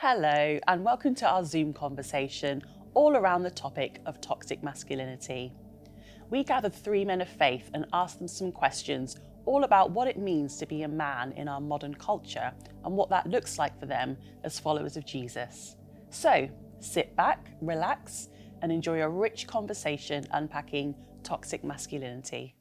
Hello, and welcome to our Zoom conversation all around the topic of toxic masculinity. We gathered three men of faith and asked them some questions all about what it means to be a man in our modern culture and what that looks like for them as followers of Jesus. So, sit back, relax, and enjoy a rich conversation unpacking toxic masculinity.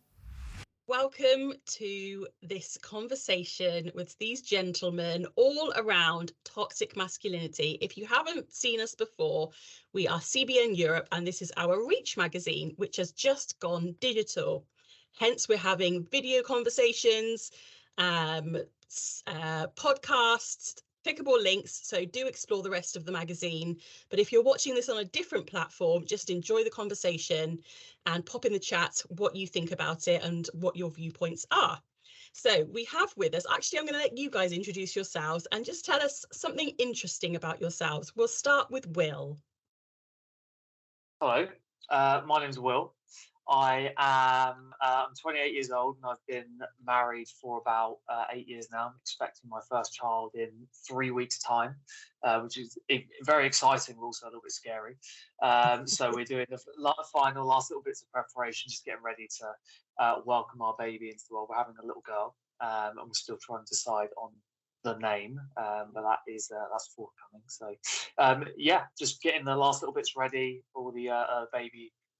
Welcome to this conversation with these gentlemen all around toxic masculinity. If you haven't seen us before, we are CBN Europe, and this is our Reach magazine, which has just gone digital. Hence, we're having video conversations, podcasts, clickable links, so do explore the rest of the magazine. But if you're watching this on a different platform, just enjoy the conversation and pop in the chat what you think about it and what your viewpoints are. So we have with us, actually, I'm going to let you guys introduce yourselves and just tell us something interesting about yourselves. We'll start with Will. Hello, my name's Will. I'm 28 years old and I've been married for about 8 years now. I'm expecting my first child in 3 weeks' time, which is very exciting, but also a little bit scary. So we're doing the final last little bits of preparation, just getting ready to welcome our baby into the world. We're having a little girl, and we're still trying to decide on the name, but that's forthcoming. So yeah, just getting the last little bits ready, all the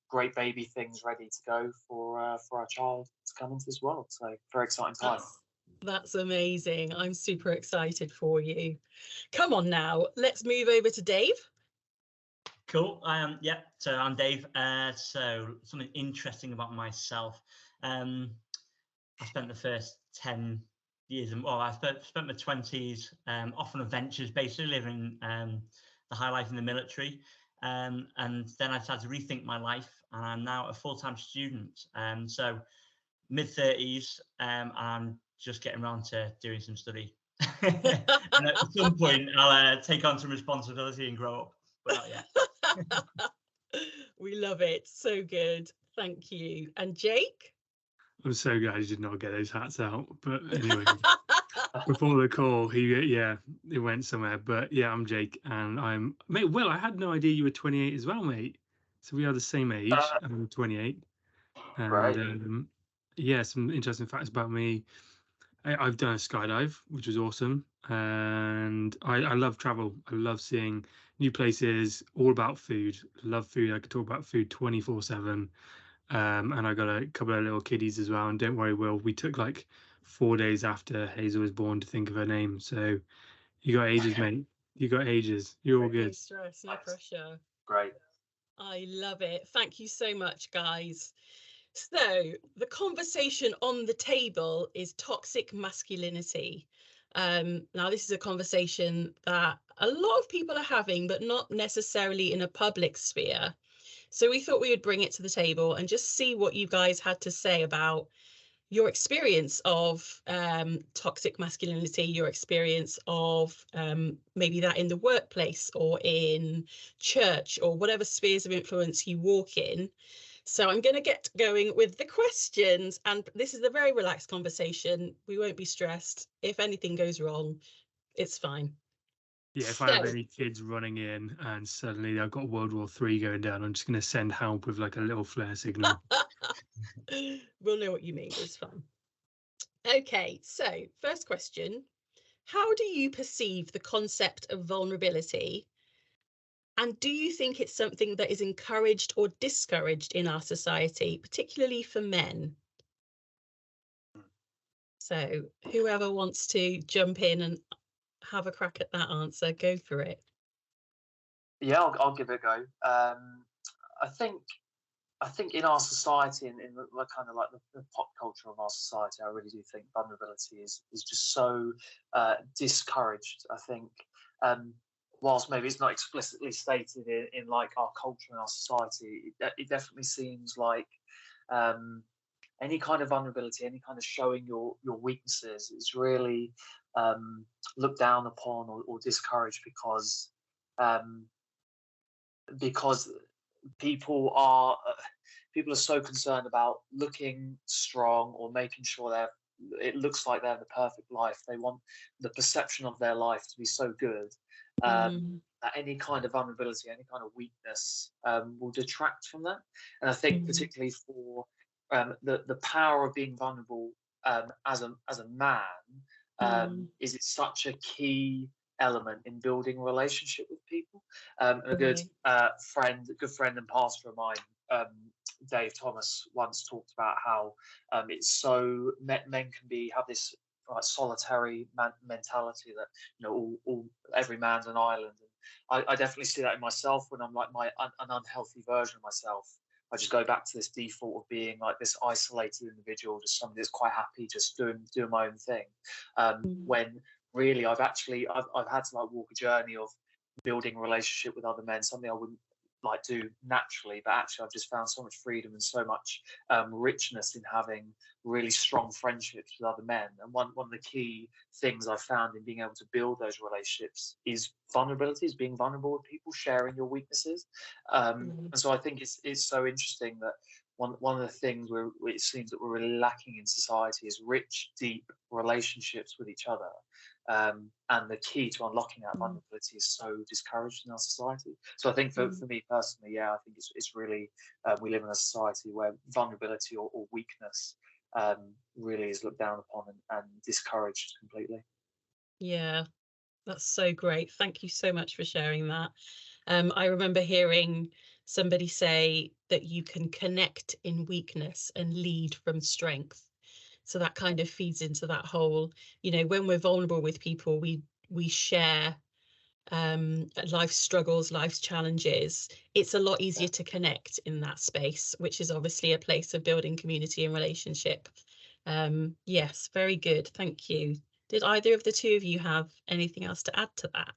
great baby things ready to go for our child to come into this world. So very exciting time. That's amazing. I'm super excited for you. Come on now, let's move over to Dave. Cool. So I'm Dave. So something interesting about myself. I spent the first 10 years, I spent my 20s off on adventures, basically living the high life in the military. And then I started to rethink my life, and I'm now a full-time student. So mid-30s, and I'm just getting around to doing some study. And at some point, I'll take on some responsibility and grow up, but not yet. We love it. So good. Thank you. And Jake? I'm so glad you did not get those hats out. But anyway, before the call, it went somewhere. But yeah, I'm Jake, and Will, I had no idea you were 28 as well, mate. So we are the same age. I'm 28. And right. Some interesting facts about me. I've done a skydive, which was awesome. And I love travel. I love seeing new places, all about food. Love food. I could talk about food 24/7. And I got a couple of little kiddies as well. And don't worry, Will, we took like 4 days after Hazel was born to think of her name. So you got ages, mate. You got ages. You're all good. No stress, no pressure. Great. I love it. Thank you so much, guys. So the conversation on the table is toxic masculinity. Now, this is a conversation that a lot of people are having, but not necessarily in a public sphere. So we thought we would bring it to the table and just see what you guys had to say about your experience of toxic masculinity, your experience of maybe that in the workplace or in church or whatever spheres of influence you walk in. So I'm going to get going with the questions, and this is a very relaxed conversation. We won't be stressed. If anything goes wrong, it's fine. Yeah, if I have any kids running in and suddenly I've got World War III going down, I'm just going to send help with like a little flare signal. We'll know what you mean. It's fine. Okay, so first question. How do you perceive the concept of vulnerability? And do you think it's something that is encouraged or discouraged in our society, particularly for men? So whoever wants to jump in and have a crack at that answer, go for it. Yeah, I'll give it a go. I think in our society and in the kind of like the pop culture of our society, I really do think vulnerability is just so discouraged. I think whilst maybe it's not explicitly stated in like our culture and our society, it definitely seems like any kind of vulnerability, any kind of showing your weaknesses is really looked down upon or discouraged because people are so concerned about looking strong or making sure it looks like they have the perfect life. They want the perception of their life to be so good That any kind of vulnerability, any kind of weakness will detract from that. And I think particularly for the power of being vulnerable as a man is it's such a key element in building a relationship with people. A good friend and pastor of mine, Dave Thomas, once talked about how it's so men can have this solitary mentality that all every man's an island. And I definitely see that in myself when I'm like an unhealthy version of myself. I just go back to this default of being like this isolated individual, just somebody that's quite happy just doing my own thing. When really I've had to like walk a journey of building a relationship with other men, something I wouldn't like do naturally, but actually I've just found so much freedom and so much richness in having really strong friendships with other men. And one of the key things I've found in being able to build those relationships is vulnerability, is being vulnerable with people, sharing your weaknesses. And so I think it's so interesting that one of the things where it seems that we're really lacking in society is rich, deep relationships with each other. And the key to unlocking that vulnerability is so discouraged in our society. So I think for me personally, I think it's really we live in a society where vulnerability or weakness really is looked down upon and discouraged completely. Yeah, that's so great. Thank you so much for sharing that. I remember hearing somebody say that you can connect in weakness and lead from strength. So that kind of feeds into that whole, when we're vulnerable with people, we share life's struggles, life's challenges. It's a lot easier to connect in that space, which is obviously a place of building community and relationship. Yes, very good. Thank you. Did either of the two of you have anything else to add to that?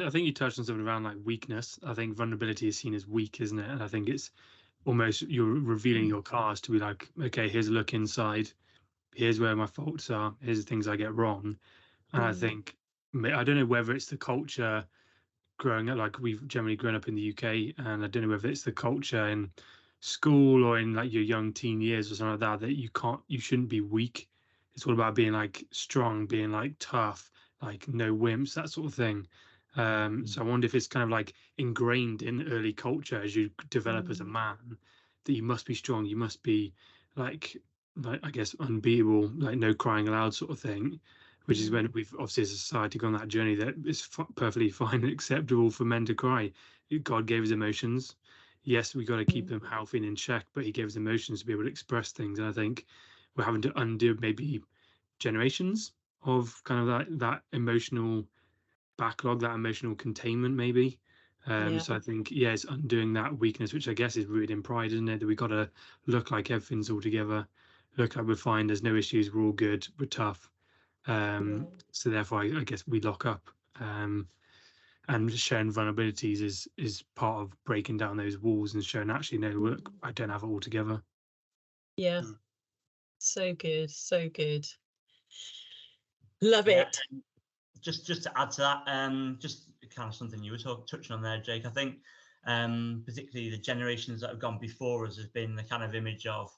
I think you touched on something around like weakness. I think vulnerability is seen as weak, isn't it? And I think it's almost you're revealing your cards to be like, okay, here's a look inside. Here's where my faults are. Here's the things I get wrong. And I think, I don't know whether it's the culture growing up, like we've generally grown up in the UK, and I don't know whether it's the culture in school or in like your young teen years or something like that you shouldn't be weak. It's all about being like strong, being like tough, like no wimps, that sort of thing. So I wonder if it's kind of like ingrained in early culture as you develop as a man that you must be strong, you must be like I guess unbeatable, like no crying aloud sort of thing, which is when we've obviously as a society gone that journey that it's perfectly fine and acceptable for men to cry. God gave us emotions. Yes, we got to keep them healthy and in check, but he gave us emotions to be able to express things. And I think we're having to undo maybe generations of kind of that emotional backlog, that emotional containment, maybe. So I think, it's undoing that weakness, which I guess is rooted in pride, isn't it? That we got to look like everything's all together, look like we're fine, there's no issues, we're all good, we're tough. So therefore, I guess we lock up. And sharing vulnerabilities is part of breaking down those walls and showing actually, no, look, I don't have it all together. Yeah. So good. So good. Love it. Just to add to that, just kind of something you were touching on there, Jake. I think particularly the generations that have gone before us has been the kind of image of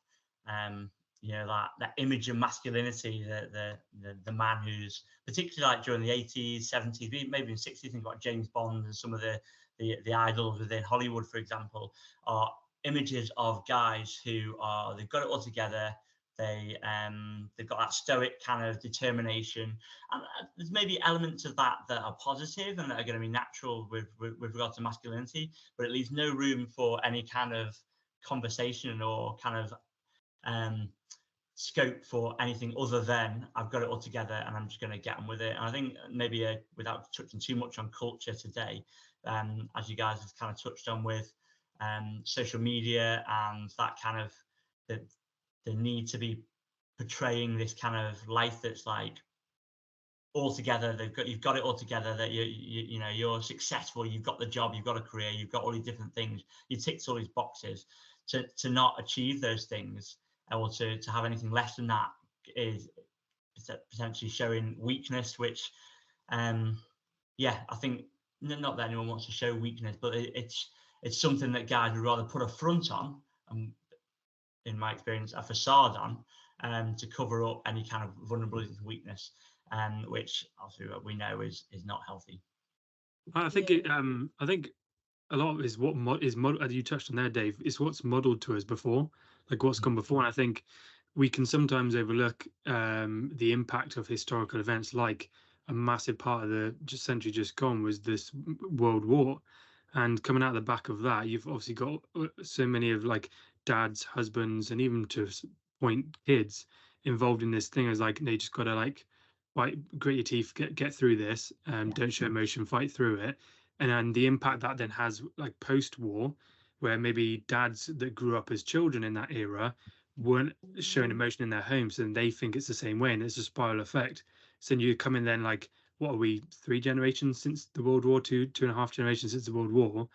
that image of masculinity, the man who's particularly like during the 80s, 70s, maybe in 60s. Think about James Bond and some of the idols within Hollywood, for example, are images of guys who they've got it all together. They've got that stoic kind of determination, and there's maybe elements of that are positive and that are going to be natural with regard to masculinity, but it leaves no room for any kind of conversation or kind of scope for anything other than I've got it all together and I'm just going to get on with it. And I think maybe without touching too much on culture today, as you guys have kind of touched on with social media and that kind of the need to be portraying this kind of life that's like all together. You've got it all together. That you're successful. You've got the job. You've got a career. You've got all these different things. You ticked all these boxes. To not achieve those things or to have anything less than that is potentially showing weakness. Which, I think not that anyone wants to show weakness, but it's something that guys would rather put a front on. In my experience, a facade on to cover up any kind of vulnerability and weakness, which obviously we know is not healthy. I think I think a lot of it is what is model, as you touched on there, Dave. It's what's modelled to us before, like what's gone before. And I think we can sometimes overlook the impact of historical events, like a massive part of the century just gone was this World War, and coming out the back of that, you've obviously got so many of like dads, husbands, and even to point kids involved in this thing as like they just got to like fight, grit your teeth, get through this, don't show emotion, fight through it, and then the impact that then has like post-war, where maybe dads that grew up as children in that era weren't showing emotion in their homes, and they think it's the same way, and it's a spiral effect. So then you come in then like, what are we, 3 generations since the World War, 2.5 generations since the World War,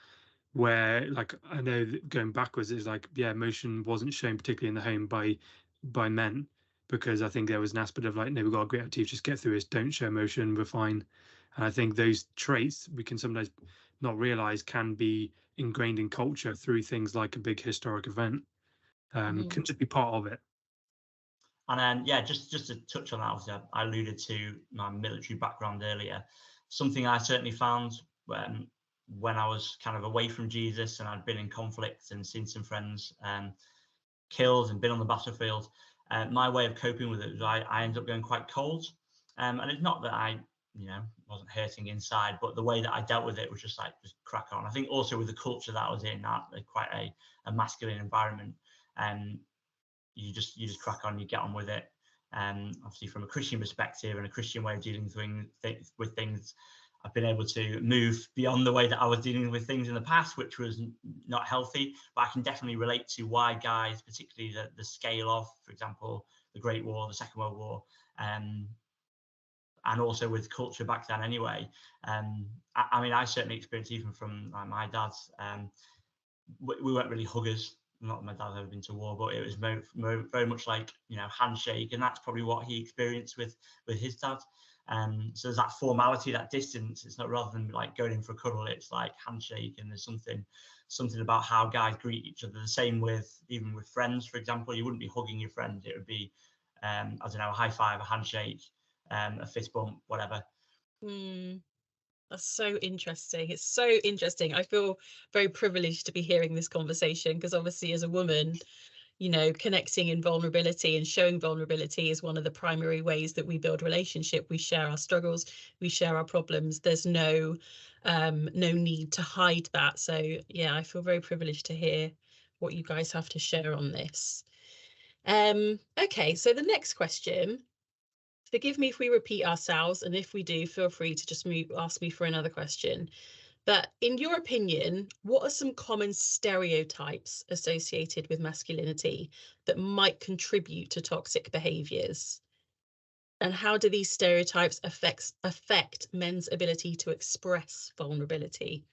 where like I know that going backwards is like, yeah, emotion wasn't shown particularly in the home by men, because I think there was an aspect of like, no, we've got a great teeth, just get through this, don't show emotion, we're fine. And I think those traits we can sometimes not realize can be ingrained in culture through things like a big historic event. Can just be part of it. And then, yeah, just to touch on that, obviously, I alluded to my military background earlier. Something I certainly found when I was kind of away from Jesus and I'd been in conflict and seen some friends killed and been on the battlefield, my way of coping with it was I ended up going quite cold. And it's not that I, wasn't hurting inside, but the way that I dealt with it was just crack on. I think also with the culture that I was in, quite a masculine environment, you just crack on, you get on with it. Obviously, from a Christian perspective and a Christian way of dealing with things, I've been able to move beyond the way that I was dealing with things in the past, which was not healthy. But I can definitely relate to why guys, particularly the scale of, for example, the Great War, the Second World War, and also with culture back then anyway. I mean, I certainly experienced, even from my dad's, we weren't really huggers. Not that my dad's ever been to war, but it was very much like, handshake, and that's probably what he experienced with his dad. So there's that formality, that distance. It's not, rather than like going in for a cuddle, it's like handshake, and there's something about how guys greet each other. The same with even with friends, for example. You wouldn't be hugging your friend; it would be, I don't know, a high five, a handshake, a fist bump, whatever. That's so interesting. It's so interesting. I feel very privileged to be hearing this conversation, because obviously as a woman, connecting in vulnerability and showing vulnerability is one of the primary ways that we build relationship. We share our struggles, we share our problems. There's no need to hide that. So yeah, I feel very privileged to hear what you guys have to share on this. Okay, so the next question. Forgive me if we repeat ourselves, and if we do, feel free to just ask me for another question. But in your opinion, what are some common stereotypes associated with masculinity that might contribute to toxic behaviors? And how do these stereotypes affect men's ability to express vulnerability?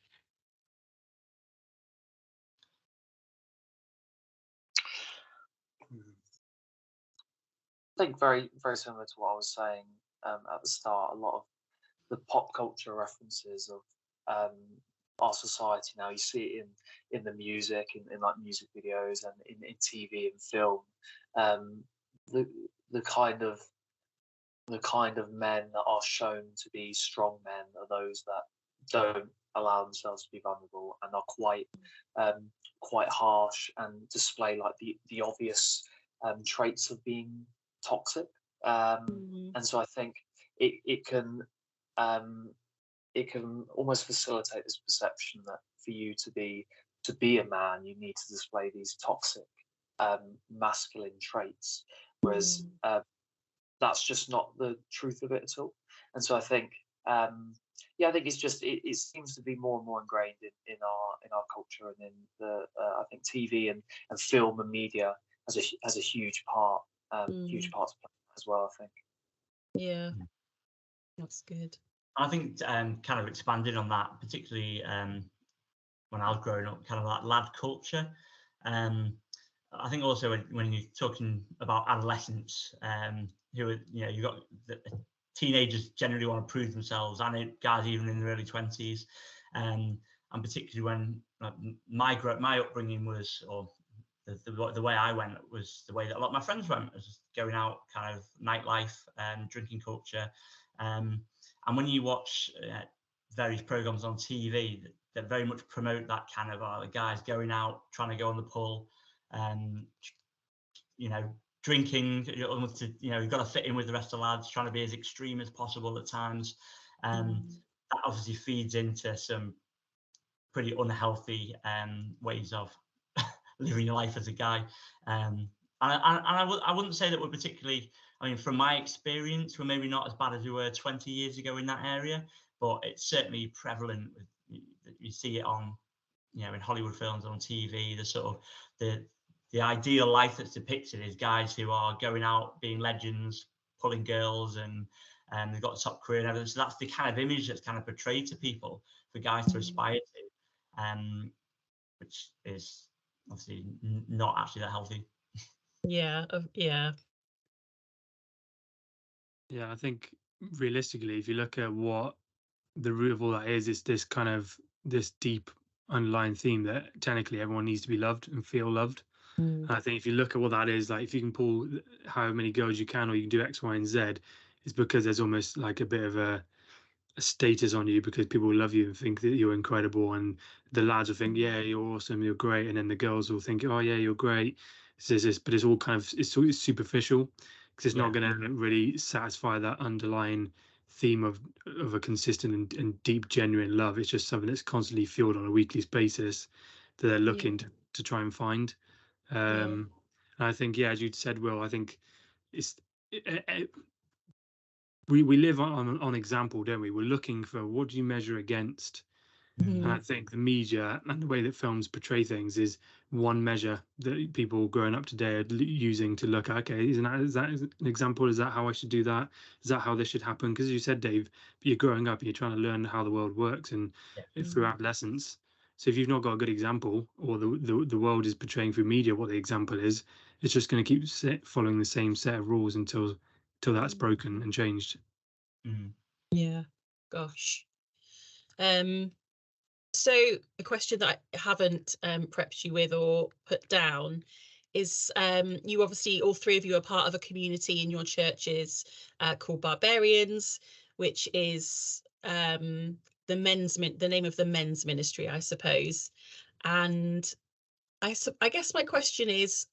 I think very, very similar to what I was saying at the start. A lot of the pop culture references of our society now, you see it in the music, in like music videos, and in TV and film. The kind of men that are shown to be strong men are those that don't allow themselves to be vulnerable and are quite harsh and display like the obvious traits of being toxic. And so I think it can almost facilitate this perception that for you to be a man, you need to display these toxic masculine traits, whereas that's just not the truth of it at all. And so I think I think it's just it seems to be more and more ingrained in our culture, and in the I think TV and film and media has a huge part to play as well, I think. Yeah, that's good. I think kind of expanding on that, particularly when I was growing up, kind of that lad culture. I think also when you're talking about adolescents, who you've got teenagers generally want to prove themselves, and guys even in their early 20s, and particularly when my upbringing was, or the way I went was the way that a lot of my friends went, was going out, kind of nightlife and drinking culture. And when you watch various programs on TV that very much promote that kind of the guys going out trying to go on the pull, you know, drinking, almost to, you know, you've got to fit in with the rest of the lads, trying to be as extreme as possible at times. That obviously feeds into some pretty unhealthy ways of living your life as a guy. And I wouldn't say that we're particularly, I mean, from my experience, we're maybe not as bad as we were 20 years ago in that area, but it's certainly prevalent. You see it on, you know, in Hollywood films, on TV, the sort of the ideal life that's depicted is guys who are going out, being legends, pulling girls, and they've got a top career and everything. So that's the kind of image that's kind of portrayed to people for guys to aspire to, which is obviously not actually that healthy. Yeah. I think realistically, if you look at what the root of all that is, it's this kind of this deep underlying theme that technically everyone needs to be loved and feel loved. And I think if you look at what that is, like if you can pull how many girls you can, or you can do X, Y, and Z, it's because there's almost like a bit of a status on you, because people love you and think that you're incredible, and the lads will think, yeah, you're awesome, you're great, and then the girls will think, oh yeah, you're great. So but it's all kind of it's superficial, because it's not going to really satisfy that underlying theme of a consistent and deep, genuine love. It's just something that's constantly fueled on a weekly basis that they're looking to try and find. And I think, as you said, Will, I think it's we live on example, don't we? We're looking for what do you measure against. And I think the media and the way that films portray things is one measure that people growing up today are using to look at, okay, is that an example? Is that how I should do that? Is that how this should happen? Because as you said, Dave, you're growing up and you're trying to learn how the world works and through adolescence. So if you've not got a good example, or the world is portraying through media what the example is, it's just going to keep following the same set of rules until that's broken and changed. Yeah, gosh. So a question that I haven't prepped you with or put down is, you obviously, all three of you are part of a community in your churches called Barbarians, which is the name of the men's ministry, I suppose. And I guess my question is,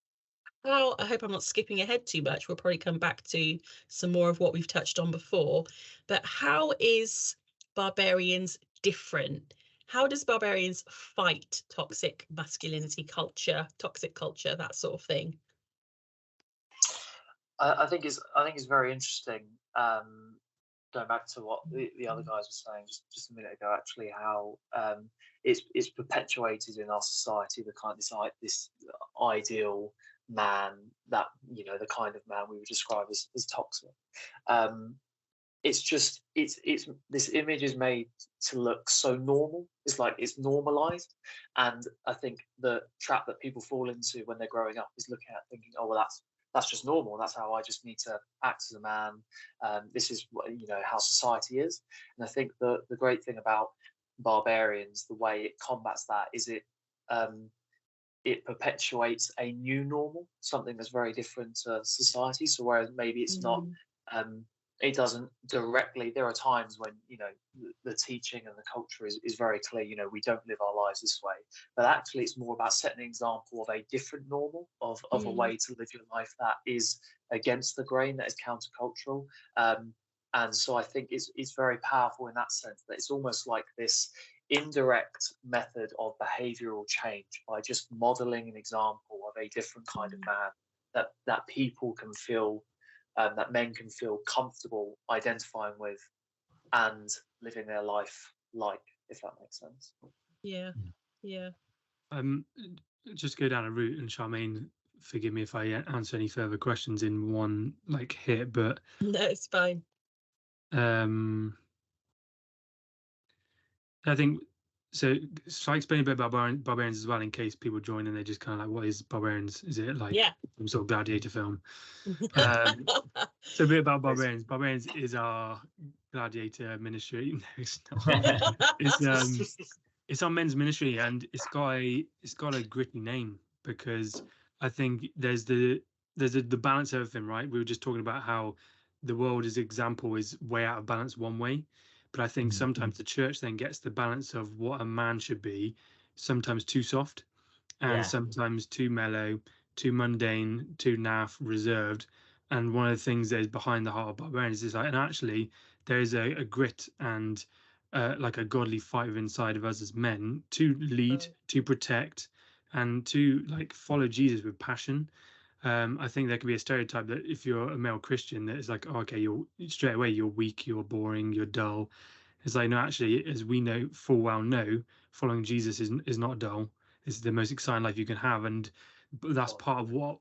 I hope I'm not skipping ahead too much. We'll probably come back to some more of what we've touched on before. But how is Barbarians different? How does Barbarians fight toxic masculinity culture, toxic culture, that sort of thing? I think it's very interesting. Going back to what the other guys were saying just a minute ago, actually, how it's perpetuated in our society, the kind of this ideal man, that, you know, the kind of man we would describe as toxic. It's just it's this image is made to look so normal. It's like it's normalized, and I think the trap that people fall into when they're growing up is looking at thinking, oh well, that's just normal. That's how I just need to act as a man. This is what, you know, how society is. And I think the great thing about Barbarians, the way it combats that, is it perpetuates a new normal, something that's very different to society. So whereas maybe it's not, it doesn't directly, there are times when, you know, the teaching and the culture is very clear, you know, we don't live our lives this way. But actually it's more about setting an example of a different normal, of a way to live your life that is against the grain, that is countercultural. And so I think it's very powerful in that sense, that it's almost like this indirect method of behavioral change by just modeling an example of a different kind of man that people can feel, that men can feel comfortable identifying with and living their life like, if that makes sense. Yeah. Just go down a route, and Charmaine, forgive me if I answer any further questions in one hit, but no, it's fine. I think so. Shall I explain a bit about Barbarians as well, in case people join and they're just kind of like, what is Barbarians? Is it like some sort of gladiator film? So a bit about Barbarians. Barbarians is our gladiator ministry. No, it's not. It's our men's ministry, and it's got a gritty name, because I think there's the balance of everything, right? We were just talking about how the world as example is way out of balance one way, But I think sometimes the church then gets the balance of what a man should be, sometimes too soft, and sometimes too mellow, too mundane, too naff, reserved. And one of the things that is behind the heart of barbarians is like, and actually, there is a grit and like a godly fight inside of us as men to lead, to protect, and to like follow Jesus with passion. I think there could be a stereotype that if you're a male Christian, that it's like, oh, okay, you're straight away, you're weak, you're boring, you're dull. It's like, no, actually, as we know full well know, following Jesus is not dull. It's the most exciting life you can have, and that's part of what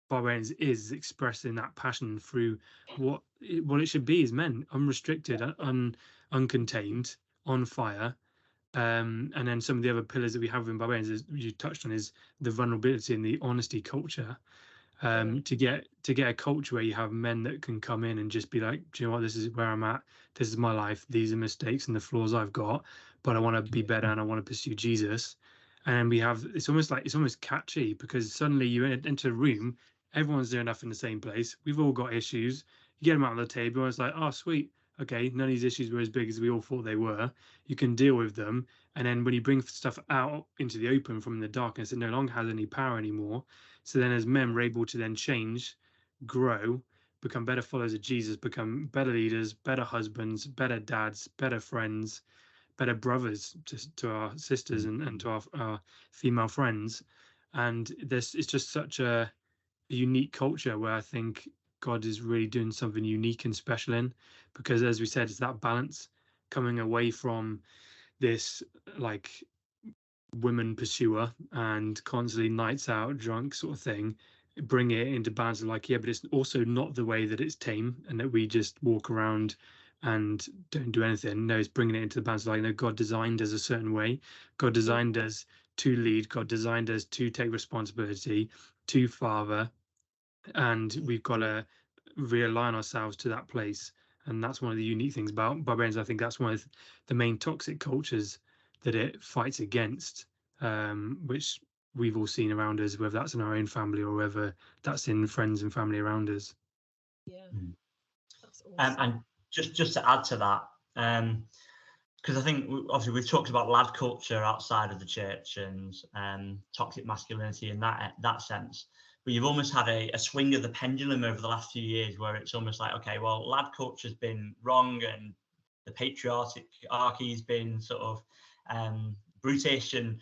barbarians is expressing that passion through what it should be as men, unrestricted, uncontained, on fire. And then some of the other pillars that we have in barbarians, as you touched on, is the vulnerability and the honesty culture. To get a culture where you have men that can come in and just be like, do you know what, this is where I'm at, this is my life, these are mistakes and the flaws I've got, but I want to be better and I want to pursue Jesus. And then we have, it's almost catchy, because suddenly you enter a room, everyone's doing enough in the same place, we've all got issues, you get them out on the table and it's like, oh sweet, okay, none of these issues were as big as we all thought they were, you can deal with them. And then when you bring stuff out into the open from the darkness, it no longer has any power anymore. So then as men, we're able to then change, grow, become better followers of Jesus, become better leaders, better husbands, better dads, better friends, better brothers to our sisters and to our female friends. And this is just such a unique culture where I think God is really doing something unique and special in, because as we said, it's that balance coming away from this like women pursuer and constantly nights out drunk sort of thing, bring it into balance of like, yeah, but it's also not the way that it's tame and that we just walk around and don't do anything. No, it's bringing it into the balance of like, no, God designed us a certain way, God designed us to lead, God designed us to take responsibility, to father, and we've got to realign ourselves to that place. And that's one of the unique things about barbarians. I think that's one of the main toxic cultures that it fights against, which we've all seen around us, whether that's in our own family or whether that's in friends and family around us. Yeah, that's awesome. And just to add to that, because I think obviously we've talked about lad culture outside of the church and toxic masculinity in that sense. But you've almost had a swing of the pendulum over the last few years where it's almost like, okay, well, lad culture's been wrong and the patriarchy's been sort of brutish, and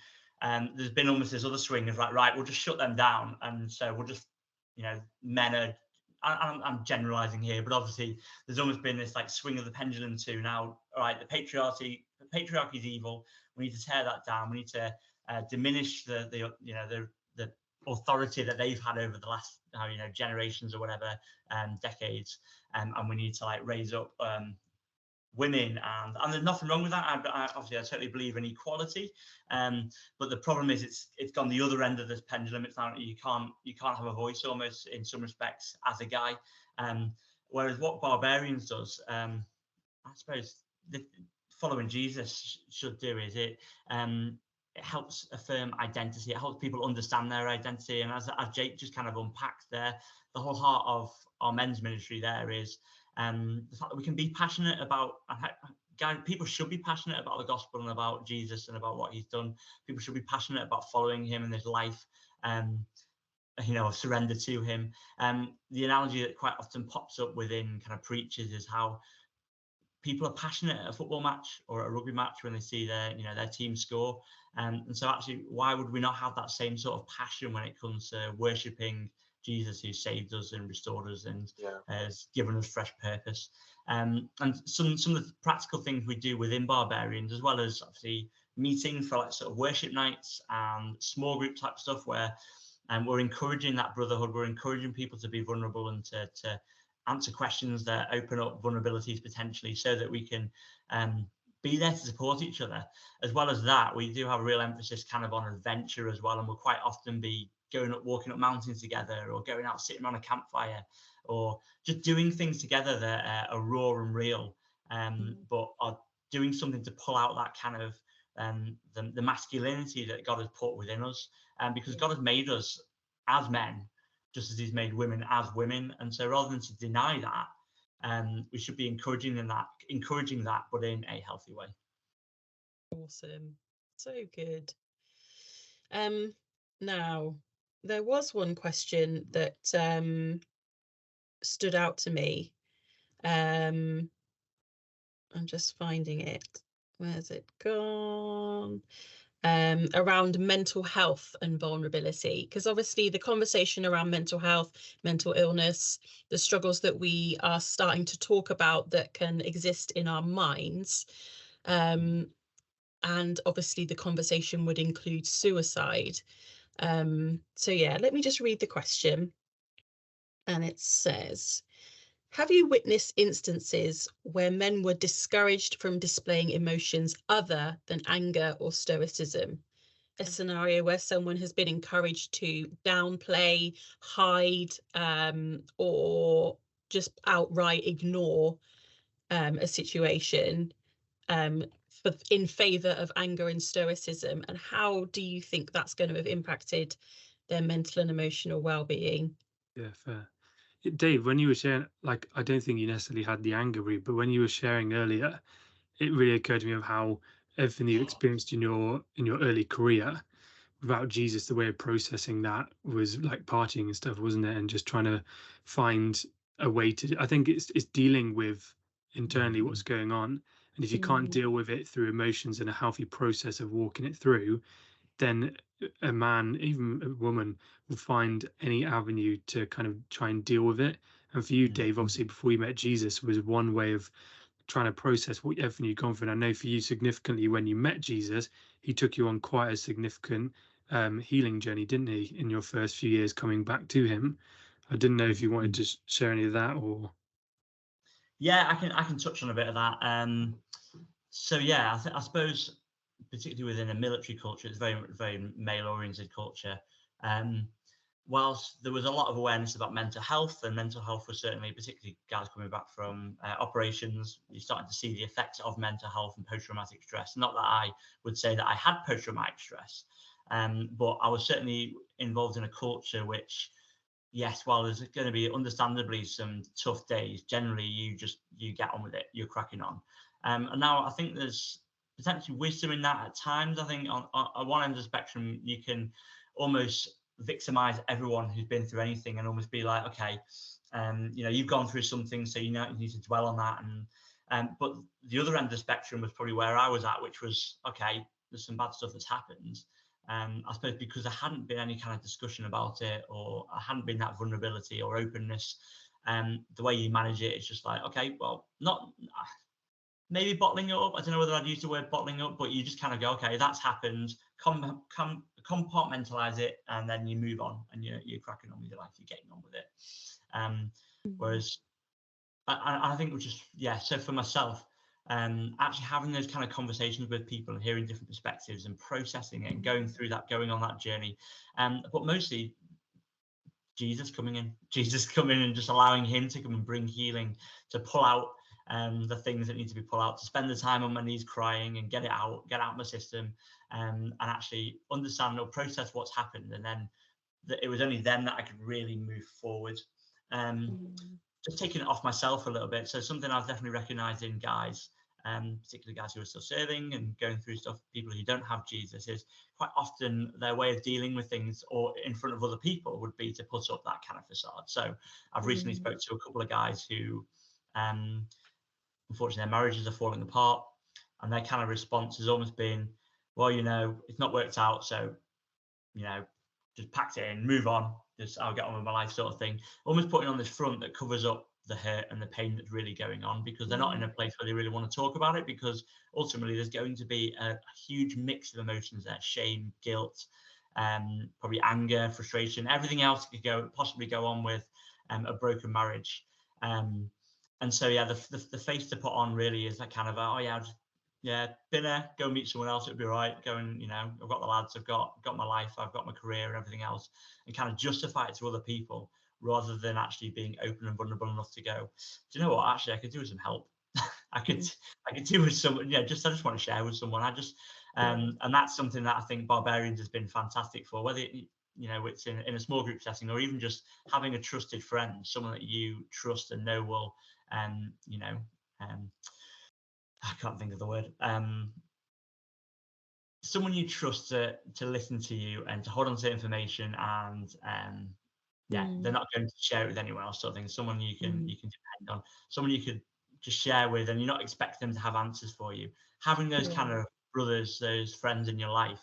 there's been almost this other swing of like, right, we'll just shut them down, and so we'll just, men are. I'm generalizing here, but obviously there's almost been this like swing of the pendulum to now, all right, the patriarchy is evil. We need to tear that down. We need to diminish the authority that they've had over the last generations or whatever, decades, and we need to like raise up women, and there's nothing wrong with that. I totally believe in equality, but the problem is it's gone the other end of this pendulum. It's not, you can't have a voice almost in some respects as a guy, whereas what barbarians does, I suppose following Jesus should do is it helps affirm identity. It helps people understand their identity, and as Jake just kind of unpacked there, the whole heart of our men's ministry there is the fact that we can be passionate about, people should be passionate about the gospel and about Jesus and about what he's done. People should be passionate about following him in his life, surrender to him. The analogy that quite often pops up within kind of preachers is how people are passionate at a football match or a rugby match when they see their team score. And so actually, why would we not have that same sort of passion when it comes to worshipping Jesus, who saved us and restored us and has given us fresh purpose? And some of the practical things we do within Barbarians, as well as obviously meetings for like sort of worship nights and small group type stuff where we're encouraging that brotherhood, we're encouraging people to be vulnerable and to answer questions that open up vulnerabilities potentially, so that we can be there to support each other. As well as that, we do have a real emphasis kind of on adventure as well, and we'll quite often be walking up mountains together, or going out sitting around a campfire, or just doing things together that are raw and real, but are doing something to pull out that kind of the masculinity that God has put within us, because God has made us as men just as he's made women as women. And so rather than to deny that, we should be encouraging that, but in a healthy way. Awesome. So good. Now, there was one question that stood out to me. I'm just finding it. Where's it gone? Around mental health and vulnerability, because obviously the conversation around mental health, mental illness, the struggles that we are starting to talk about that can exist in our minds, and obviously the conversation would include suicide. So yeah, let me just read the question. And it says, have you witnessed instances where men were discouraged from displaying emotions other than anger or stoicism? A scenario where someone has been encouraged to downplay, hide, or just outright ignore a situation in favor of anger and stoicism, and how do you think that's going to have impacted their mental and emotional well-being? Yeah, fair. Dave, when you were sharing, like, I don't think you necessarily had the anger read, but when you were sharing earlier, it really occurred to me of how everything you experienced in your early career without Jesus, the way of processing that was like partying and stuff, wasn't it? And just trying to find a way to. I think it's dealing with internally what's going on, and if you can't deal with it through emotions and a healthy process of walking it through, then a man, even a woman, will find any avenue to kind of try and deal with it. And for you, Dave, obviously before you met Jesus was one way of trying to process what everything you've gone through. And I know for you significantly, when you met Jesus, he took you on quite a significant healing journey, didn't he, in your first few years coming back to him? I didn't know if you wanted to share any of that or. Yeah, I can touch on a bit of that. So yeah, I suppose particularly within a military culture, it's very male-oriented culture. Whilst there was a lot of awareness about mental health, and mental health was certainly, particularly guys coming back from operations, you're starting to see the effects of mental health and post-traumatic stress. Not that I would say that I had post-traumatic stress, but I was certainly involved in a culture which, yes, while there's going to be understandably some tough days, generally you get on with it, you're cracking on. And now I think there's potentially wisdom in that at times. I think on one end of the spectrum, you can almost victimize everyone who's been through anything and almost be like, okay, you've gone through something, so you need to dwell on that. And but the other end of the spectrum was probably where I was at, which was, okay, there's some bad stuff that's happened. I suppose because there hadn't been any kind of discussion about it, or I hadn't been that vulnerability or openness, the way you manage it is just like, okay, well, not maybe bottling it up. I don't know whether I'd use the word bottling up, but you just kind of go, okay, that's happened, compartmentalize it, and then you move on, and you're cracking on with your life, you're getting on with it. Whereas I think it was just, yeah, so for myself, actually having those kind of conversations with people and hearing different perspectives and processing it and going through that, going on that journey, but mostly Jesus coming in and just allowing him to come and bring healing, to pull out the things that need to be pulled out, to spend the time on my knees crying and get out my system, and actually understand or process what's happened. And then it was only then that I could really move forward. Just taking it off myself a little bit. So something I've definitely recognized in guys, particularly guys who are still serving and going through stuff, people who don't have Jesus, is quite often their way of dealing with things or in front of other people would be to put up that kind of facade. So I've recently spoke to a couple of guys who, unfortunately, their marriages are falling apart, and their kind of response has almost been, well, it's not worked out, so, just packed it in, move on, just I'll get on with my life sort of thing. Almost putting on this front that covers up the hurt and the pain that's really going on, because they're not in a place where they really want to talk about it, because ultimately there's going to be a huge mix of emotions there: shame, guilt, probably anger, frustration, everything else that could possibly go on with a broken marriage. And so, yeah, the face to put on really is that kind of, dinner, go meet someone else, it'll be all right. Go and, I've got the lads, I've got my life, I've got my career and everything else, and kind of justify it to other people rather than actually being open and vulnerable enough to go, do you know what? Actually, I could do with some help. I could do with someone. I just want to share with someone. And that's something that I think Barbarians has been fantastic for, whether it's in a small group setting, or even just having a trusted friend, someone that you trust and know will you know, I can't think of the word. Someone you trust to listen to you and to hold on to information, and they're not going to share it with anyone else, sort of thing. Someone you can depend on, someone you could just share with, and you're not expecting them to have answers for you. Having those kind of brothers, those friends in your life,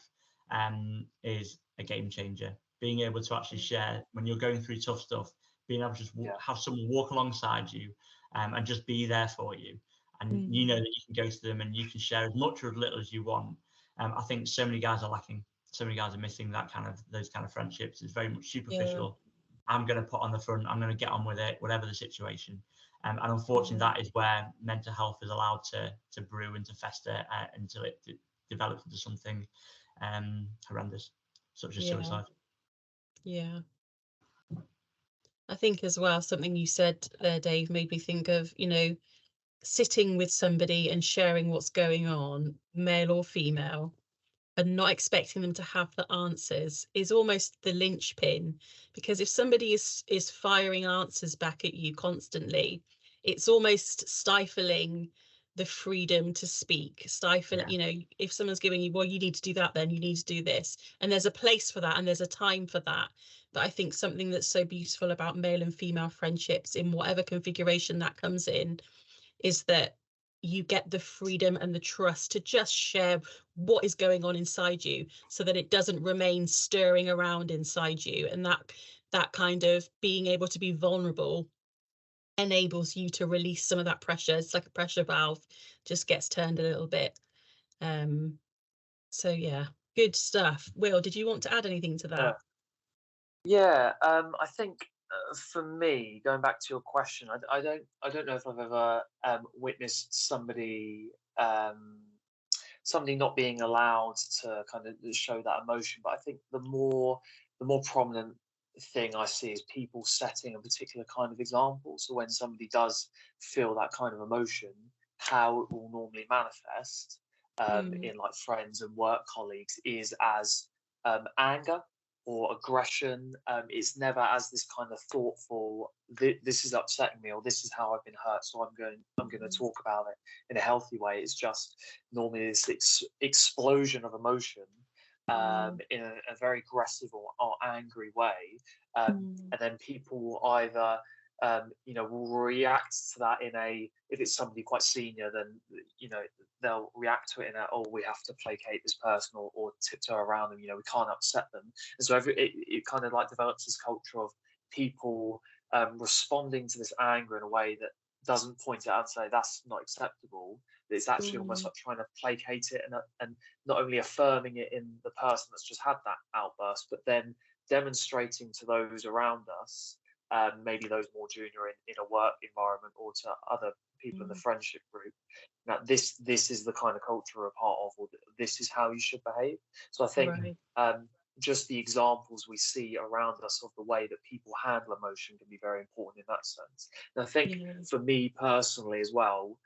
is a game changer. Being able to actually share when you're going through tough stuff, being able to just have someone walk alongside you, and just be there for you, and you know that you can go to them and you can share as much or as little as you want. I think so many guys are lacking. So many guys are missing those kind of friendships. It's very much superficial. I'm going to put on the front. I'm going to get on with it, whatever the situation. And unfortunately, that is where mental health is allowed to brew and to fester until it develops into something horrendous, such as suicide. Yeah. I think as well, something you said there, Dave, made me think of, you know, sitting with somebody and sharing what's going on, male or female, and not expecting them to have the answers is almost the linchpin. Because if somebody is firing answers back at you constantly, it's almost stifling the freedom to speak. You know, if someone's giving you, well, you need to do that, then you need to do this, and there's a place for that and there's a time for that. But I think something that's so beautiful about male and female friendships, in whatever configuration that comes in, is that you get the freedom and the trust to just share what is going on inside you, so that it doesn't remain stirring around inside you. And that kind of being able to be vulnerable enables you to release some of that pressure. It's like a pressure valve just gets turned a little bit. So yeah, good stuff. Will, did you want to add anything to that? I think for me, going back to your question, I don't know if I've ever witnessed somebody not being allowed to kind of show that emotion. But I think the more prominent thing I see is people setting a particular kind of example. So when somebody does feel that kind of emotion, how it will normally manifest in like friends and work colleagues is as anger or aggression. It's never as this kind of thoughtful, this is upsetting me, or this is how I've been hurt, so I'm going to talk about it in a healthy way. It's just normally this explosion of emotion in a very aggressive or angry way, and then people either will react to that if it's somebody quite senior, then they'll react to it in oh, we have to placate this person or tiptoe around them, we can't upset them. And so it kind of like develops this culture of people responding to this anger in a way that doesn't point it out and say that's not acceptable. It's actually almost like trying to placate it and not only affirming it in the person that's just had that outburst, but then demonstrating to those around us, maybe those more junior in a work environment, or to other people in the friendship group, that this is the kind of culture we're a part of, or this is how you should behave. So I think just the examples we see around us of the way that people handle emotion can be very important in that sense. And I think for me personally as well,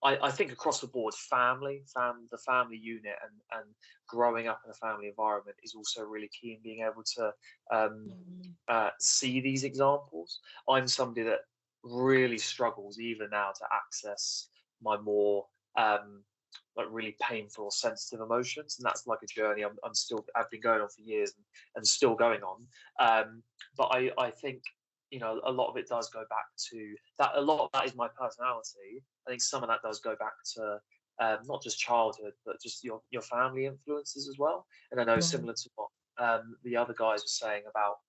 I think across the board, the family unit and growing up in a family environment is also really key in being able to see these examples. I'm somebody that really struggles even now to access my more like really painful or sensitive emotions, and that's like a journey I've been going on for years and still going on. But I think a lot of it does go back to that. A lot of that is my personality. I think some of that does go back to not just childhood, but just your family influences as well. And I know similar to what the other guys were saying about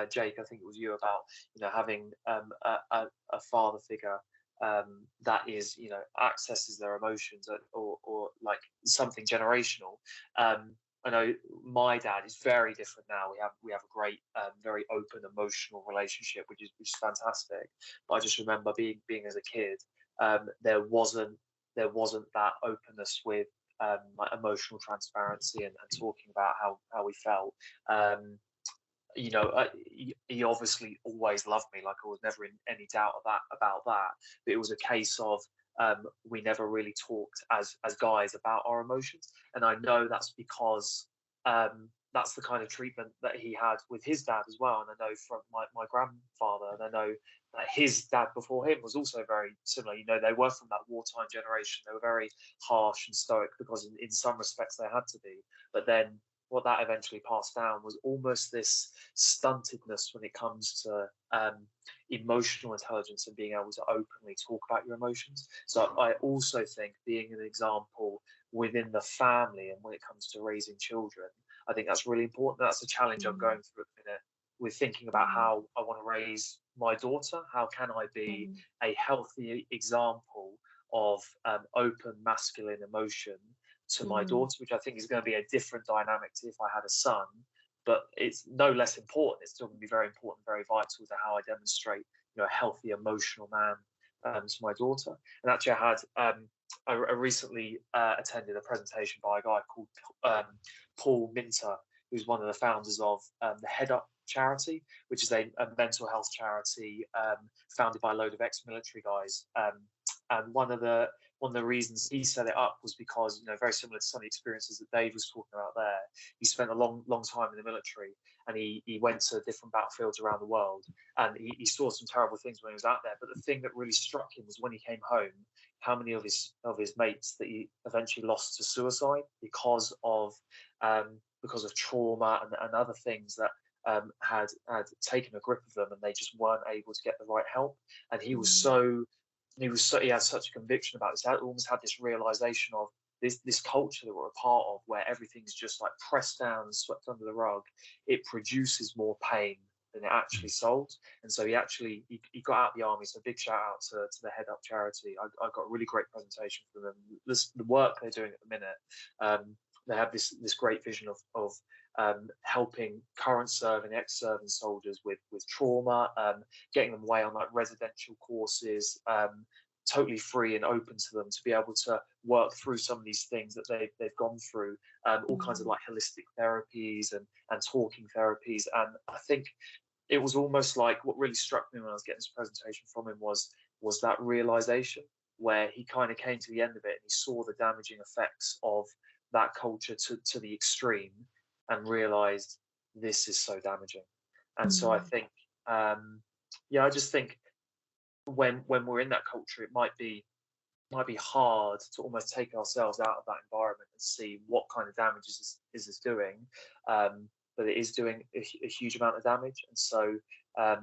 Jake, I think it was you, about having a father figure that is accesses their emotions, or like something generational. I know my dad is very different now. We have a great, very open, emotional relationship, which is fantastic. But I just remember being as a kid, there wasn't that openness with like emotional transparency and talking about how we felt. He obviously always loved me, like I was never in any doubt about that. But it was a case of we never really talked as guys about our emotions, and I know that's because that's the kind of treatment that he had with his dad as well. And I know from my grandfather, and I know that his dad before him was also very similar. You know, they were from that wartime generation. They were very harsh and stoic because in some respects they had to be. But then what that eventually passed down was almost this stuntedness when it comes to emotional intelligence and being able to openly talk about your emotions. So I also think being an example within the family and when it comes to raising children, I think that's really important. That's a challenge I'm going through at the minute with thinking about how I want to raise my daughter. How can I be a healthy example of open masculine emotion to my daughter, which I think is going to be a different dynamic to if I had a son, but it's no less important. It's still going to be very important, very vital to how I demonstrate, a healthy emotional man to my daughter. And actually, I recently attended a presentation by a guy called Paul Minter, who's one of the founders of the Head Up charity, which is a mental health charity founded by a load of ex-military guys. And one of the reasons he set it up was because, very similar to some of the experiences that Dave was talking about there, he spent a long time in the military, and he went to different battlefields around the world, and he saw some terrible things when he was out there. But the thing that really struck him was when he came home, how many of his mates that he eventually lost to suicide because of trauma and other things that had taken a grip of them, and they just weren't able to get the right help. And he had such a conviction about this. He almost had this realization of this culture that we're a part of, where everything's just like pressed down and swept under the rug. It produces more pain than it actually solves. And so he got out of the army. So big shout out to the Head Up charity. I got a really great presentation from them. The work they're doing at the minute. They have this great vision of helping current serving, ex-serving soldiers with trauma, getting them away on like residential courses, totally free and open to them to be able to work through some of these things that they've gone through, all kinds of like holistic therapies and talking therapies. And I think it was almost like what really struck me when I was getting this presentation from him was that realization where he kind of came to the end of it and he saw the damaging effects of that culture to the extreme and realized this is so damaging. And so I think I just think when we're in that culture, it might be hard to almost take ourselves out of that environment and see what kind of damage is this doing, but it is doing a huge amount of damage. And so I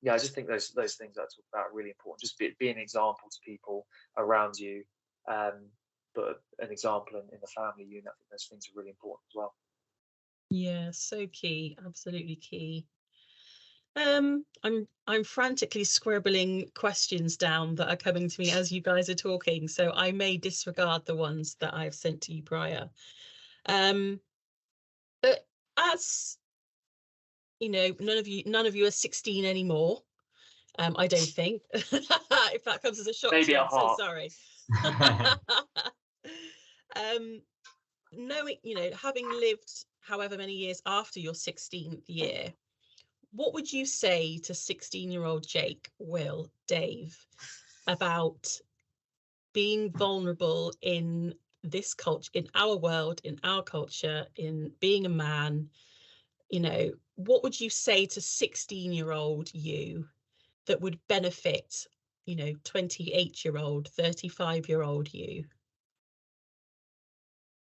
just think those things that I talk about are really important. Just be an example to people around you, but an example in the family unit. I think those things are really important as well. Yeah, so key, absolutely key. I'm frantically scribbling questions down that are coming to me as you guys are talking, so I may disregard the ones that I've sent to you prior. But as you know, none of you are 16 anymore. I don't think. If that comes as a shock to you, I'm so sorry. Knowing, having lived however many years after your 16th year, what would you say to 16-year-old Jake, Will, Dave about being vulnerable in this culture, in our world, in our culture, in being a man? What would you say to 16-year-old you that would benefit, 28-year-old, 35-year-old you?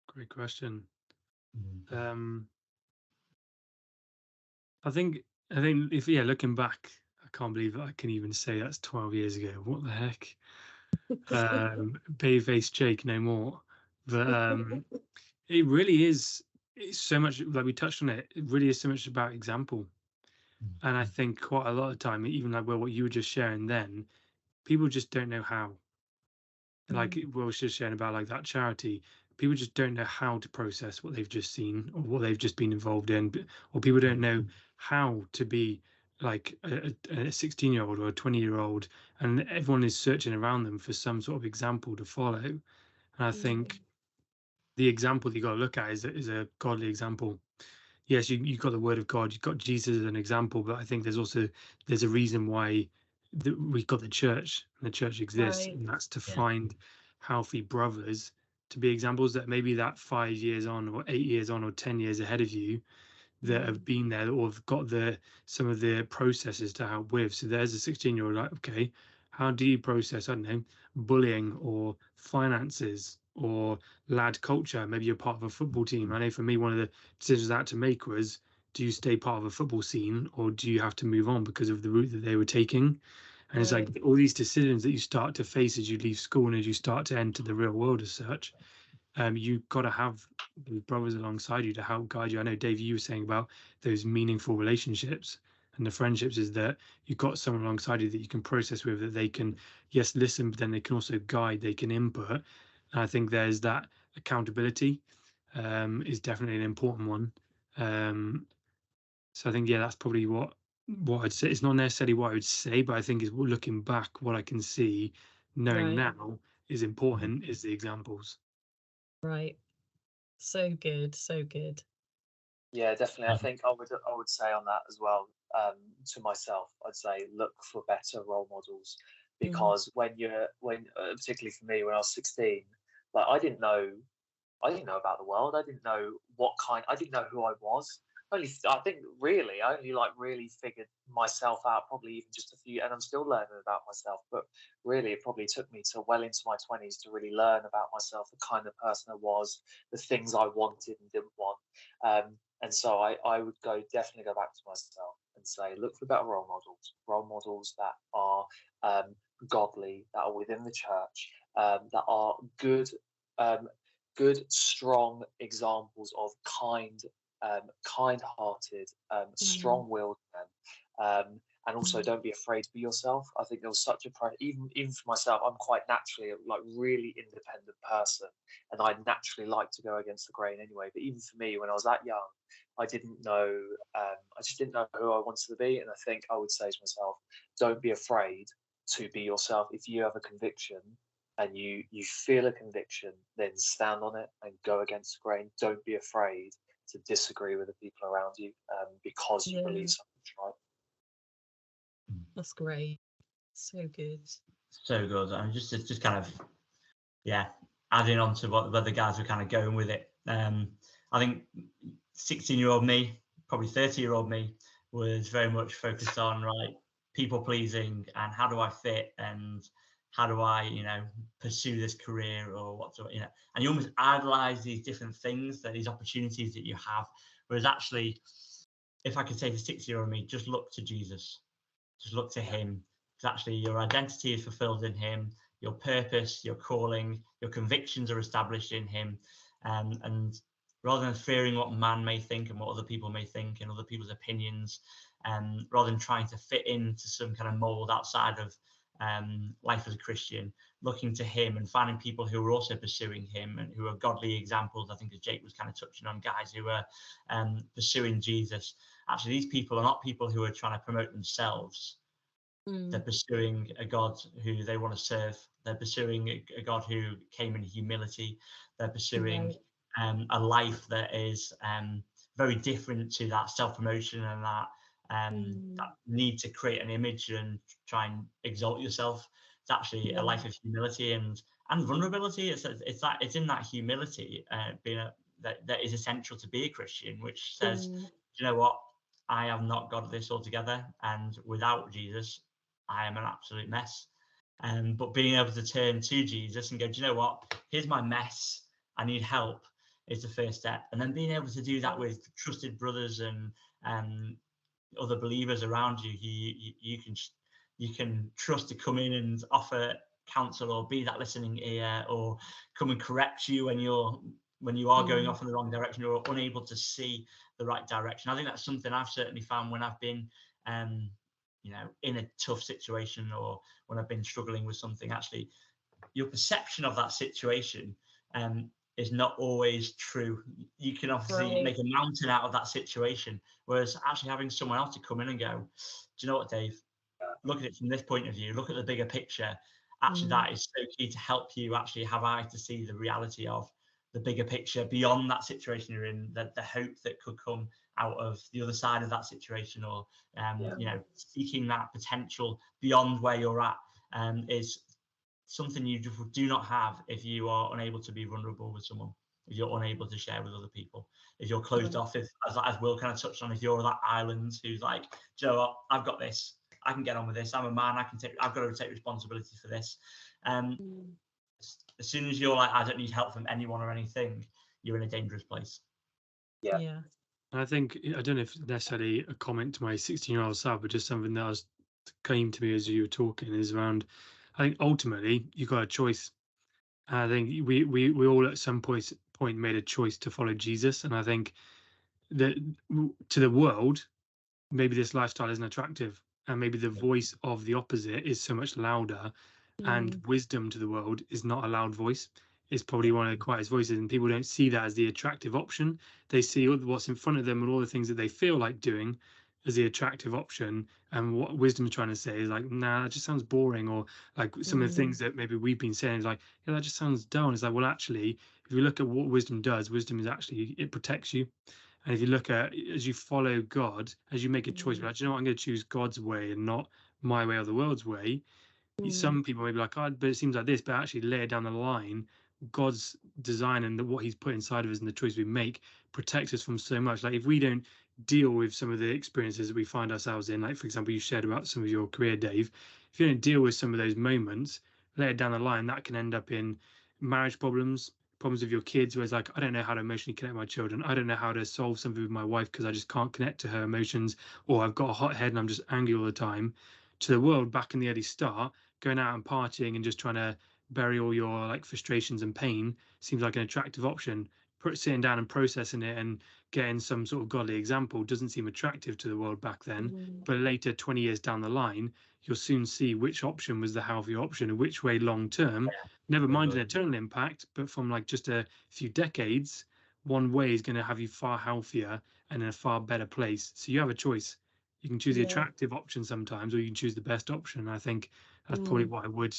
Great question. I think if looking back, I can't believe I can even say that's 12 years ago. What the heck? Babyface Jake no more. But it really is. It's so much, like we touched on it. It really is so much about example. And I think quite a lot of time, even like what you were just sharing then, people just don't know how. Like Will was just sharing about like that charity, people just don't know how to process what they've just seen or what they've just been involved in, or people don't know how to be like a 16-year-old or a 20-year-old, and everyone is searching around them for some sort of example to follow. And I think the example you got to look at is a godly example. Yes, you've got the word of God, you've got Jesus as an example, but I think there's a reason why we've got the church, and the church exists, and that's to find healthy brothers to be examples that maybe that 5 years on or 8 years on or 10 years ahead of you that have been there or have got some of the processes to help with. So there's a 16-year-old like, okay, how do you process, I don't know, bullying or finances or lad culture? Maybe you're part of a football team. I know for me, one of the decisions I had to make was, do you stay part of a football scene or do you have to move on because of the route that they were taking? And it's like all these decisions that you start to face as you leave school and as you start to enter the real world as such. You've got to have those brothers alongside you to help guide you. I know, Dave, you were saying about those meaningful relationships and the friendships, is that you've got someone alongside you that you can process with, that they can, yes, listen, but then they can also guide, they can input. And I think there's that accountability is definitely an important one. So I think, yeah, that's probably what I'd say. It's not necessarily what I would say, but I think is looking back, what I can see, knowing now is important, is the examples. Right. So good. So good. Yeah, definitely. I think I would say on that as well, to myself, I'd say look for better role models, because particularly for me when I was 16, like I didn't know about the world. I didn't know I didn't know who I was. I think really, I only really figured myself out probably even just a few, and I'm still learning about myself, but really it probably took me to well into my 20s to really learn about myself, the kind of person I was, the things I wanted and didn't want. And so I would definitely go back to myself and say, look for better role models that are godly, that are within the church, that are good, strong examples of kind-hearted, strong-willed men. And also, don't be afraid to be yourself. I think there was such a even for myself. I'm quite naturally really independent person, and I naturally like to go against the grain anyway. But even for me, when I was that young, I didn't know. I just didn't know who I wanted to be, and I think I would say to myself, don't be afraid to be yourself. If you have a conviction and you feel a conviction, then stand on it and go against the grain. Don't be afraid to disagree with the people around you, because you believe something's right. That's great. So good. So good. And just kind of, adding on to what the guys were kind of going with it. I think 16-year-old me, probably 30-year-old me, was very much focused on people pleasing and how do I fit and how do I pursue this career or what do and you almost idolize these different things, these opportunities that you have, whereas actually, if I could say to 60-year-old me, just look to Jesus, just look to him, because actually your identity is fulfilled in him, your purpose, your calling, your convictions are established in him, and rather than fearing what man may think and what other people may think and other people's opinions, rather than trying to fit into some kind of mold outside of life as a Christian, looking to him and finding people who are also pursuing him and who are godly examples. I think as Jake was kind of touching on, guys who are pursuing Jesus. Actually, these people are not people who are trying to promote themselves. They're pursuing a God who they want to serve. They're pursuing a God who came in humility. They're pursuing a life that is very different to that self-promotion and that need to create an image and try and exalt yourself. It's actually a life of humility and vulnerability. It's in that humility that is essential to be a Christian, which says, you know what, I have not got this all together, and without Jesus, I am an absolute mess. But being able to turn to Jesus and go, do you know what, here's my mess, I need help, is the first step. And then being able to do that with trusted brothers and other believers around you, you can trust to come in and offer counsel or be that listening ear or come and correct you when you are going off in the wrong direction or unable to see the right direction. I think that's something I've certainly found when I've been in a tough situation or when I've been struggling with something. Actually, your perception of that situation is not always true. You can obviously make a mountain out of that situation, whereas actually having someone else to come in and go, do you know what, Dave, look at it from this point of view, look at the bigger picture. Actually, that is so key to help you actually have eyes to see the reality of the bigger picture beyond that situation you're in, the hope that could come out of the other side of that situation, or seeking that potential beyond where you're at is something you do not have if you are unable to be vulnerable with someone. if you're unable to share with other people, if you're closed off, if as Will kind of touched on, if you're that island who's like, Joe, what, I've got this, I can get on with this, I'm a man, I've got to take responsibility for this. As soon as you're like, I don't need help from anyone or anything, you're in a dangerous place. Yeah. I think, I don't know if necessarily a comment to my 16-year-old self, but just something that came to me as you were talking is around, I think ultimately you got a choice. And I think we all at some point made a choice to follow Jesus. And I think that to the world, maybe this lifestyle isn't attractive, and maybe the voice of the opposite is so much louder, and wisdom to the world is not a loud voice. It's probably one of the quietest voices, and people don't see that as the attractive option. They see what's in front of them and all the things that they feel like doing as the attractive option, and what wisdom is trying to say is like, nah, that just sounds boring. Or like some of the things that maybe we've been saying is like, yeah, that just sounds dull. And it's like, well, actually, if you look at what wisdom does, wisdom is actually, it protects you. And if you look at, as you follow God, as you make a choice, but you know what, I'm going to choose God's way and not my way or the world's way. Some people may be like, oh, but it seems like this, but actually later down the line, God's design and what he's put inside of us and the choice we make protects us from so much. Like if we don't deal with some of the experiences that we find ourselves in, like for example, you shared about some of your career, Dave, if you don't deal with some of those moments later down the line, that can end up in marriage problems with your kids, where it's like, I don't know how to emotionally connect with my children, I don't know how to solve something with my wife because I just can't connect to her emotions, or I've got a hot head and I'm just angry all the time. To the world back in the early start, going out and partying and just trying to bury all your like frustrations and pain seems like an attractive option. Sitting down and processing it and getting some sort of godly example doesn't seem attractive to the world back then. But later, 20 years down the line, you'll soon see which option was the healthier option and which way long term, never mind an eternal impact, but from like just a few decades, one way is going to have you far healthier and in a far better place. So you have a choice. You can choose the attractive option sometimes, or you can choose the best option. I think that's probably what I would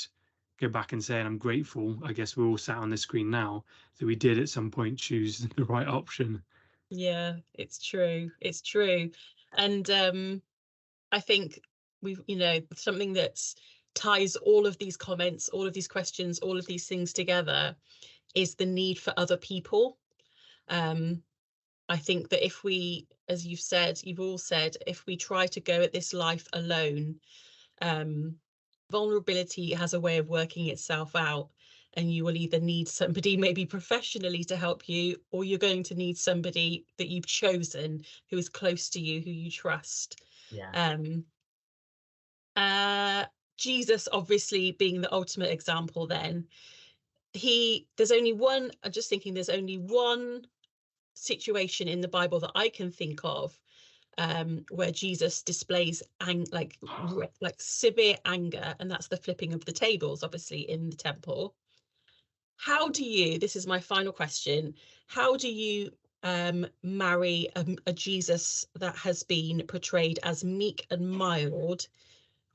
go back and say. And I'm grateful, I guess we're all sat on the screen now, that we did at some point choose the right option. Yeah, it's true. It's true. And I think we've, something that's ties all of these comments, all of these questions, all of these things together is the need for other people. I think that if we, as you've all said, if we try to go at this life alone, vulnerability has a way of working itself out, and you will either need somebody maybe professionally to help you, or you're going to need somebody that you've chosen who is close to you, who you trust. Jesus obviously being the ultimate example, then there's only one situation in the Bible that I can think of where Jesus displays like severe anger, and that's the flipping of the tables, obviously, in the temple. This is my final question, how do you marry a Jesus that has been portrayed as meek and mild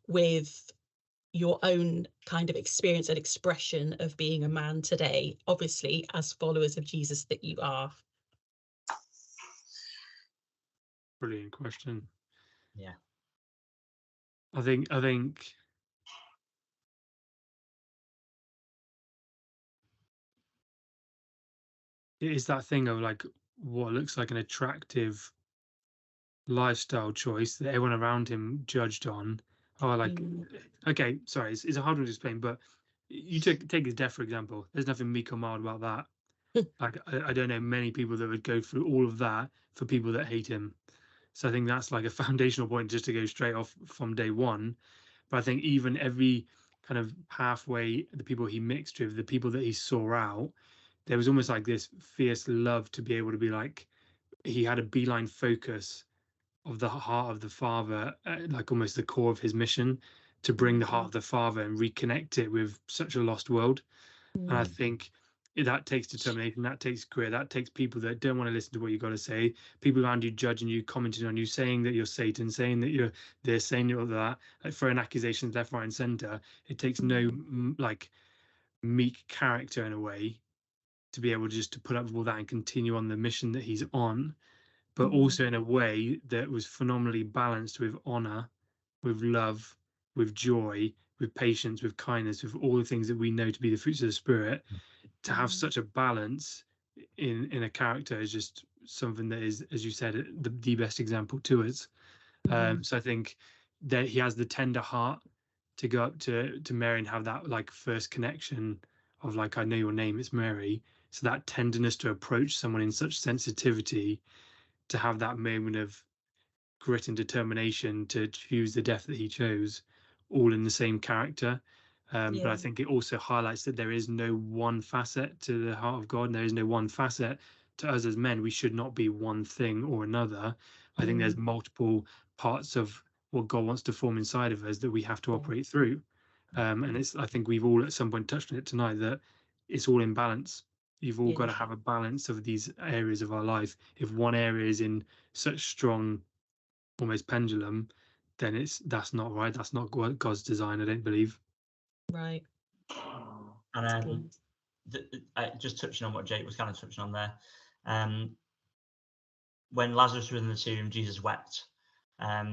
with your own kind of experience and expression of being a man today, obviously as followers of Jesus that you are? Brilliant question. Yeah. I think it is that thing of like what looks like an attractive lifestyle choice that everyone around him judged on. Oh, like, okay, sorry, it's a hard one to explain, but you take his death, for example. There's nothing meek or mild about that. Like, I don't know many people that would go through all of that for people that hate him. So I think that's like a foundational point just to go straight off from day one. But I think even every kind of pathway, the people he mixed with, the people that he saw out, there was almost like this fierce love to be able to be like, he had a beeline focus of the heart of the Father, like almost the core of his mission, to bring the heart of the Father and reconnect it with such a lost world. And I think that takes determination, that takes grit, that takes people that don't want to listen to what you got to say, people around you judging you, commenting on you, saying that you're Satan, saying that you're this, saying you're that, like throwing accusations left, right, and center. It takes no like meek character in a way to be able just to put up with all that and continue on the mission that he's on, but also in a way that was phenomenally balanced with honor, with love, with joy, with patience, with kindness, with all the things that we know to be the fruits of the Spirit. To have such a balance in a character is just something that is, as you said, the best example to us. So I think that he has the tender heart to go up to Mary and have that like first connection of like, I know your name, it's Mary. So that tenderness to approach someone in such sensitivity, to have that moment of grit and determination to choose the death that he chose, all in the same character. But I Yeah. think it also highlights that there is no one facet to the heart of God, and there is no one facet to us as men. We should not be one thing or another. I think there's multiple parts of what God wants to form inside of us that we have to Yeah. operate through. And it's, I think we've all at some point touched on it tonight, that it's all in balance. You've all got Yeah. to have a balance of these areas of our life. If one area is in such strong, almost pendulum, then that's not right. That's not what God's design, I don't believe. Right. That's And good. just touching on what Jake was kind of touching on there, when Lazarus was in the tomb, Jesus wept.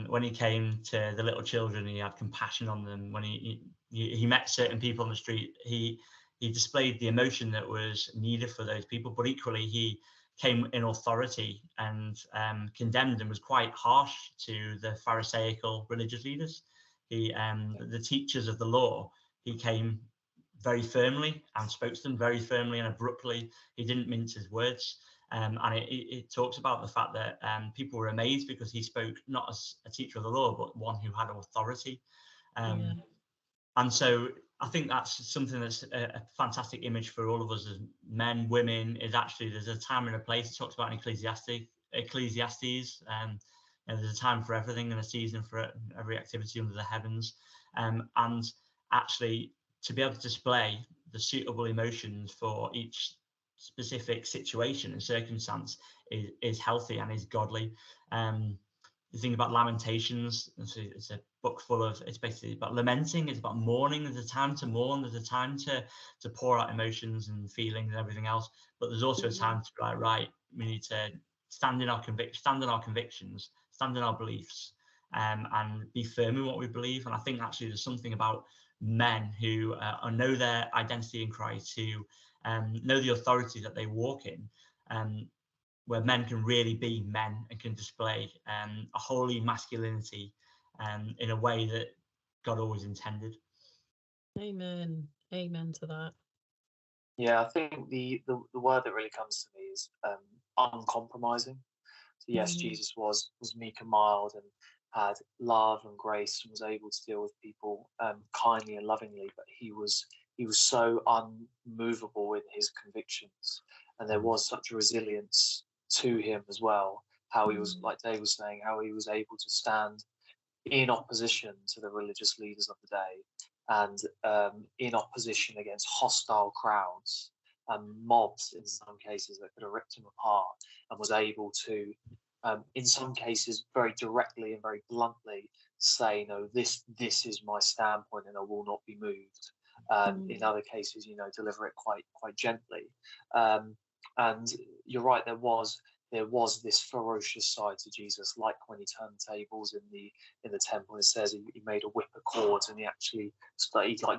When he came to the little children, he had compassion on them. When he met certain people on the street, he displayed the emotion that was needed for those people, but equally he came in authority and condemned and was quite harsh to the Pharisaical religious leaders. The teachers of the law, he came very firmly and spoke to them very firmly and abruptly. He didn't mince his words. And it talks about the fact that people were amazed because he spoke not as a teacher of the law, but one who had authority. And so I think that's something that's a fantastic image for all of us as men, women, is actually there's a time and a place. It talks about in Ecclesiastes, there's a time for everything and a season for every activity under the heavens. And actually to be able to display the suitable emotions for each specific situation and circumstance is healthy and is godly. The thing about Lamentations, it's a book full of, it's basically about lamenting, it's about mourning. There's a time to mourn, there's a time to pour out emotions and feelings and everything else, but there's also a time to be like, right, we need to stand in our convictions, stand in our beliefs, and be firm in what we believe. And I think actually there's something about men who know their identity in Christ, who know the authority that they walk in, where men can really be men and can display a holy masculinity in a way that God always intended. Amen. Amen to that. Yeah, I think the word that really comes to me is uncompromising. So yes, Jesus was meek and mild and had love and grace and was able to deal with people kindly and lovingly, but he was so unmovable in his convictions, and there was such a resilience to him as well. How he was, like Dave was saying, how he was able to stand in opposition to the religious leaders of the day, and in opposition against hostile crowds and mobs in some cases that could have ripped him apart, and was able to, in some cases, very directly and very bluntly say, no, this is my standpoint and I will not be moved. In other cases, deliver it quite gently. And you're right, there was this ferocious side to Jesus, like when he turned tables in the temple. It says he made a whip of cords, and he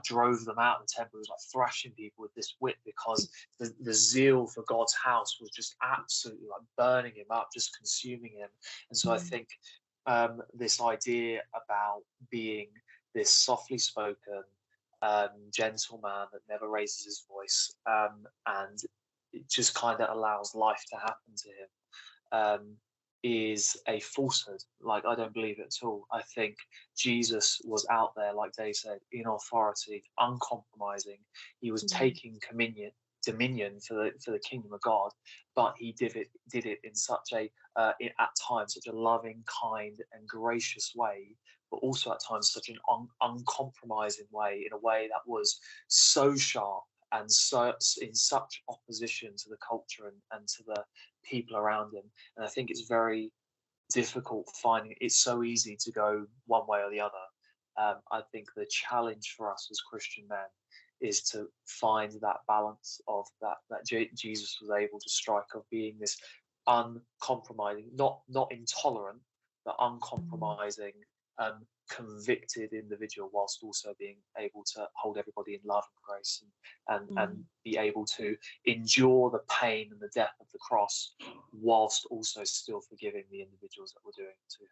drove them out of the temple. He was like thrashing people with this whip because the zeal for God's house was just absolutely like burning him up, just consuming him. And so I think this idea about being this softly spoken, gentle man that never raises his voice, and it just kind of allows life to happen to him, is a falsehood. Like, I don't believe it at all. I think Jesus was out there, like Dave said, in authority, uncompromising. He was taking dominion for the kingdom of God, but he did it in such a at times such a loving, kind, and gracious way, but also at times such an uncompromising way, in a way that was so sharp and so in such opposition to the culture and to the people around him. And I think it's very difficult finding. It's so easy to go one way or the other. I think the challenge for us as Christian men is to find that balance of that Jesus was able to strike, of being this uncompromising, not intolerant, but uncompromising, convicted individual, whilst also being able to hold everybody in love and grace, and be able to endure the pain and the death of the cross, whilst also still forgiving the individuals that were doing it to him.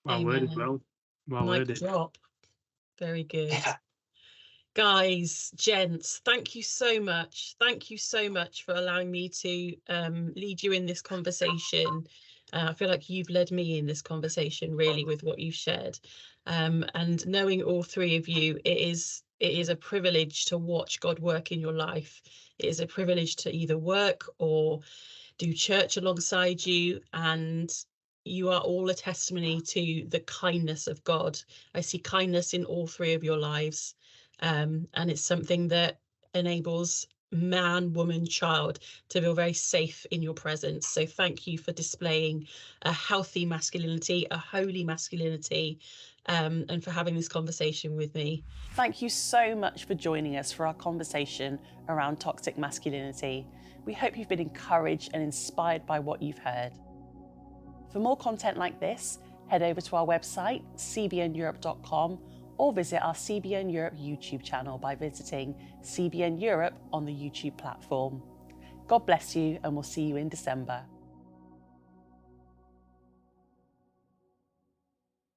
Well worded, well Mic worded. drop. Very good. Yeah. Guys, gents, thank you so much. Thank you so much for allowing me to lead you in this conversation. I feel like you've led me in this conversation really with what you've shared. And knowing all three of you, it is a privilege to watch God work in your life. It is a privilege to either work or do church alongside you, and you are all a testimony to the kindness of God. I see kindness in all three of your lives. And it's something that enables man, woman, child to feel very safe in your presence. So thank you for displaying a healthy masculinity, a holy masculinity, and for having this conversation with me. Thank you so much for joining us for our conversation around toxic masculinity. We hope you've been encouraged and inspired by what you've heard. For more content like this, head over to our website, cbneurope.com, or visit our CBN Europe YouTube channel by visiting CBN Europe on the YouTube platform. God bless you, and we'll see you in December.